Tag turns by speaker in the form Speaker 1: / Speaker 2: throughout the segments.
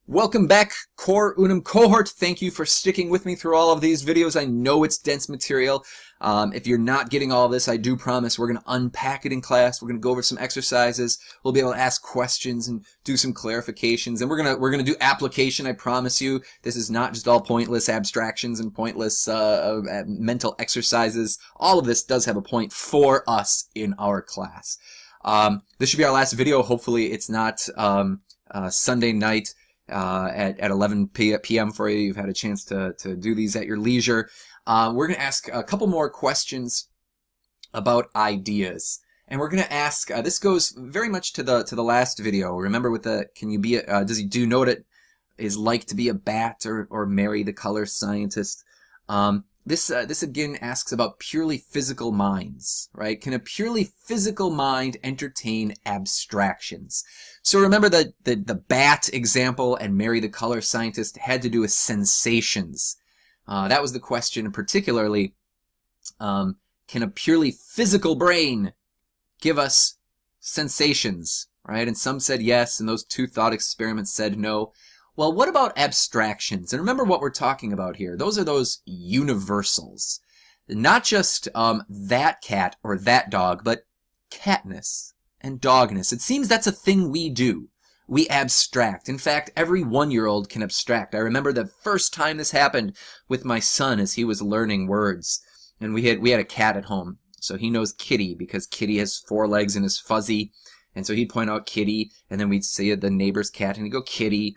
Speaker 1: Welcome back, Cor Unum cohort. Thank you for sticking with me through all of these videos. I know it's dense material. If you're not getting all of this, I do promise we're going to unpack it in class. We're going to go over some exercises. We'll be able to ask questions and do some clarifications, and we're gonna do application. I promise you, this is not just all pointless abstractions and pointless mental exercises. All of this does have a point for us in our class. This should be our last video. Hopefully, it's not Sunday night. At 11 p.m. for you. You've had a chance to do these at your leisure. We're going to ask a couple more questions about ideas. And we're going to ask, this goes very much to the last video. Remember with the, do you know what it is like to be a bat or marry the color scientist? This again asks about purely physical minds, right? Can a purely physical mind entertain abstractions? So remember the bat example and marry the color scientist had to do with sensations. That was the question, and particularly, can a purely physical brain give us sensations, right? And some said yes, and those two thought experiments said no. Well, what about abstractions? And remember what we're talking about here. Those are those universals. Not just that cat or that dog, but catness and dogness. It seems that's a thing we do. We abstract. In fact, every 1-year-old can abstract. I remember the first time this happened with my son as he was learning words. And we had a cat at home. So he knows Kitty because Kitty has 4 legs and is fuzzy. And so he'd point out Kitty, and then we'd say the neighbor's cat, and he'd go Kitty.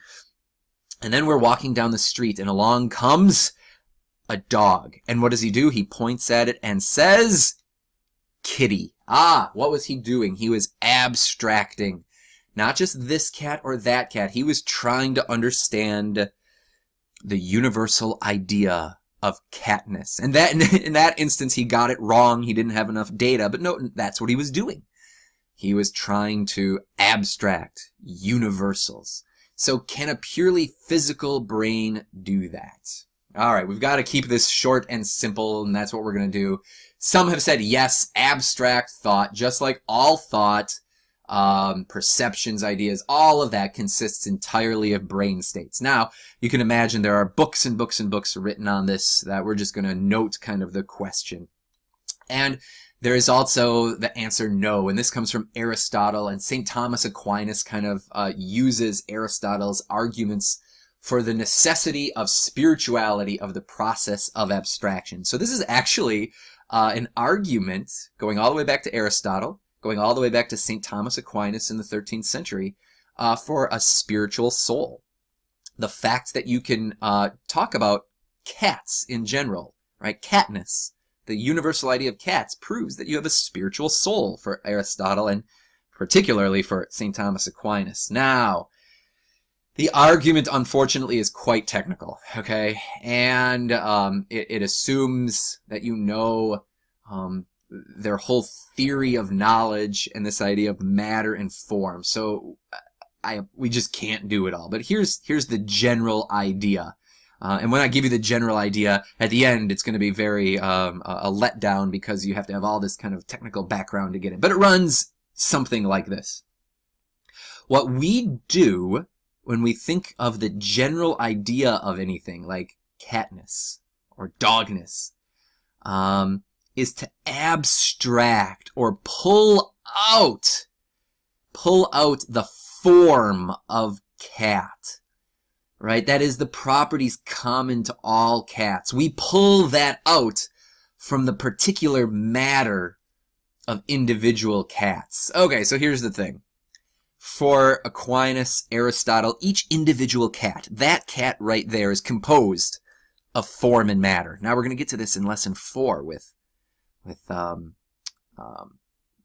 Speaker 1: And then we're walking down the street, and along comes a dog. And what does he do? He points at it and says, Kitty. Ah, what was he doing? He was abstracting. Not just this cat or that cat. He was trying to understand the universal idea of catness. And that in that instance, he got it wrong. He didn't have enough data. But no, that's what he was doing. He was trying to abstract universals. So can a purely physical brain do that? All right, we've got to keep this short and simple, and that's what we're going to do. Some have said yes, abstract thought, just like all thought, perceptions, ideas, all of that consists entirely of brain states. Now, you can imagine there are books and books and books written on this that we're just going to note kind of the question. And there is also the answer no, and this comes from Aristotle, and St. Thomas Aquinas kind of uses Aristotle's arguments for the necessity of spirituality of the process of abstraction. So this is actually an argument going all the way back to Aristotle, going all the way back to St. Thomas Aquinas in the 13th century for a spiritual soul. The fact that you can talk about cats in general, right? Catness. The universal idea of cats proves that you have a spiritual soul for Aristotle and particularly for St. Thomas Aquinas. Now, the argument, unfortunately, is quite technical, okay? And it assumes that you know their whole theory of knowledge and this idea of matter and form. So we just can't do it all. But here's the general idea. And when I give you the general idea, at the end, it's going to be very a letdown because you have to have all this kind of technical background to get it. But it runs something like this. What we do when we think of the general idea of anything, like catness or dogness, is to abstract or pull out the form of cat. Right? That is the properties common to all cats. We pull that out from the particular matter of individual cats. Okay, so here's the thing. For Aquinas, Aristotle, each individual cat, that cat right there is composed of form and matter. Now we're going to get to this in lesson 4 with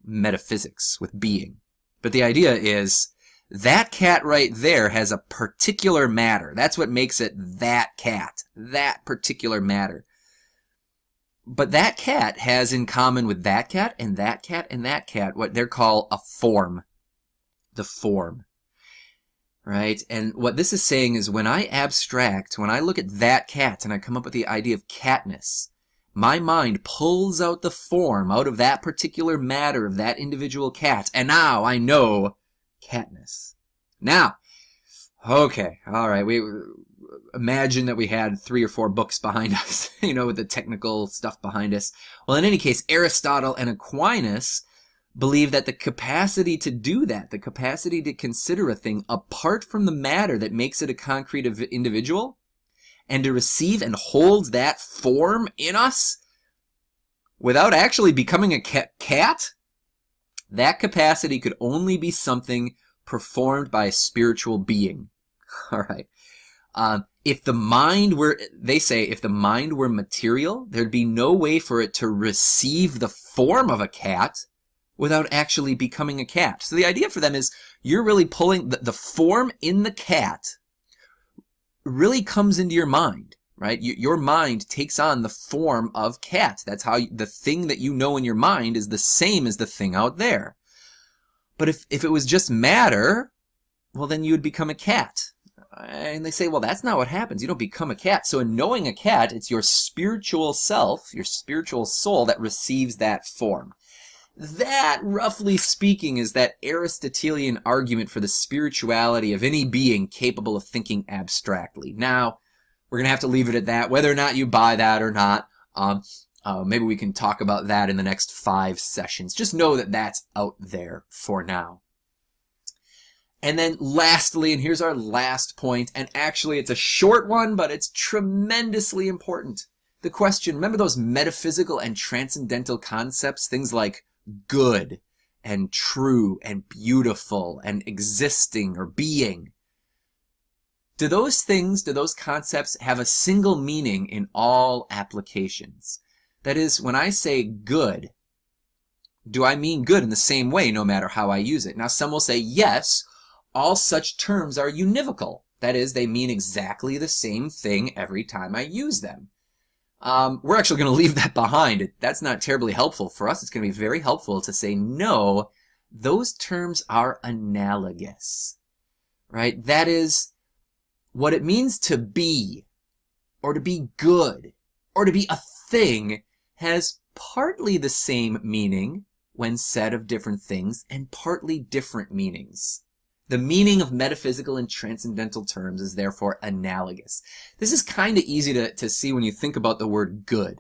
Speaker 1: metaphysics, with being. But the idea is, that cat right there has a particular matter. That's what makes it that cat, that particular matter. But that cat has in common with that cat and that cat and that cat what they're called a form. The form. Right? And what this is saying is when I abstract, when I look at that cat and I come up with the idea of catness, my mind pulls out the form out of that particular matter of that individual cat. And now I know catness. Now, Okay, all right. We imagine that we had 3 or 4 books behind us, with the technical stuff behind us. Well, in any case, Aristotle and Aquinas believe that the capacity to do that, the capacity to consider a thing apart from the matter that makes it a concrete individual, and to receive and hold that form in us without actually becoming a cat, that capacity could only be something performed by a spiritual being. All right. If the mind were, they say, if the mind were material, there'd be no way for it to receive the form of a cat without actually becoming a cat. So the idea for them is you're really pulling the form in the cat really comes into your mind, right? Your mind takes on the form of cat. That's how the thing that you know in your mind is the same as the thing out there. But if it was just matter, well, then you would become a cat. And they say, well, that's not what happens. You don't become a cat. So in knowing a cat, it's your spiritual self, your spiritual soul that receives that form. That, roughly speaking, is that Aristotelian argument for the spirituality of any being capable of thinking abstractly. Now, we're going to have to leave it at that. Whether or not you buy that or not, maybe we can talk about that in the next 5 sessions. Just know that that's out there for now. And then lastly, and here's our last point, and actually it's a short one, but it's tremendously important. The question, remember those metaphysical and transcendental concepts, things like good and true and beautiful and existing or being? Do those concepts have a single meaning in all applications? That is, when I say good, do I mean good in the same way no matter how I use it? Now some will say yes, all such terms are univocal. That is, they mean exactly the same thing every time I use them. We're actually going to leave that behind. That's not terribly helpful. For us, it's going to be very helpful to say, no, those terms are analogous, right? That is, what it means to be, or to be good, or to be a thing has partly the same meaning when said of different things, and partly different meanings. The meaning of metaphysical and transcendental terms is therefore analogous. This is kind of easy to see when you think about the word good.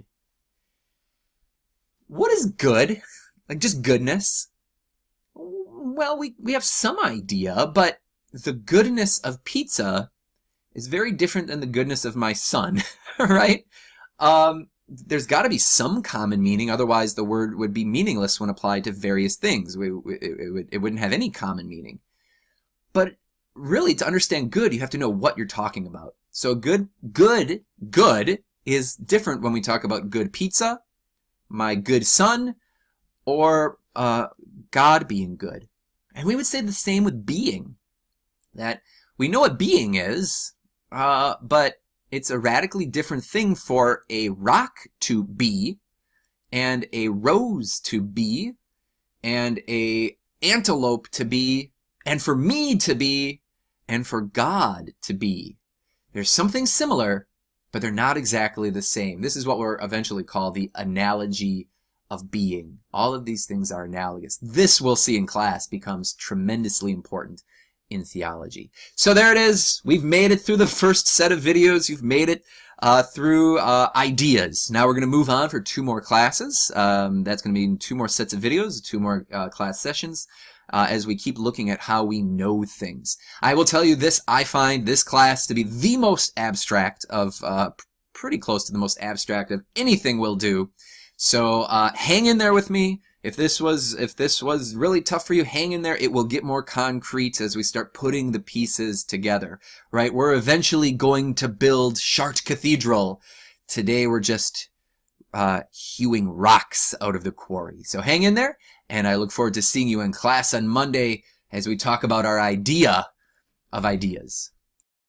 Speaker 1: What is good? Like just goodness? Well, we have some idea, but the goodness of pizza is very different than the goodness of my son, right? There's got to be some common meaning, otherwise the word would be meaningless when applied to various things. It wouldn't have any common meaning. But really, to understand good, you have to know what you're talking about. So good is different when we talk about good pizza, my good son, or God being good. And we would say the same with being. That we know what being is, but it's a radically different thing for a rock to be, and a rose to be, and a antelope to be, and for me to be, and for God to be. There's something similar, but they're not exactly the same. This is what we'll eventually call the analogy of being. All of these things are analogous. This, we'll see in class, becomes tremendously important in theology. So there it is. We've made it through the first set of videos. You've made it through ideas. Now we're going to move on for 2 more classes. That's going to be 2 more sets of videos, 2 more class sessions. As we keep looking at how we know things. I will tell you this, I find this class to be the most abstract of, pretty close to the most abstract of anything we'll do. So hang in there with me. If this was really tough for you, hang in there. It will get more concrete as we start putting the pieces together, right? We're eventually going to build Chartres Cathedral. Today we're just hewing rocks out of the quarry. So hang in there. And I look forward to seeing you in class on Monday as we talk about our idea of ideas.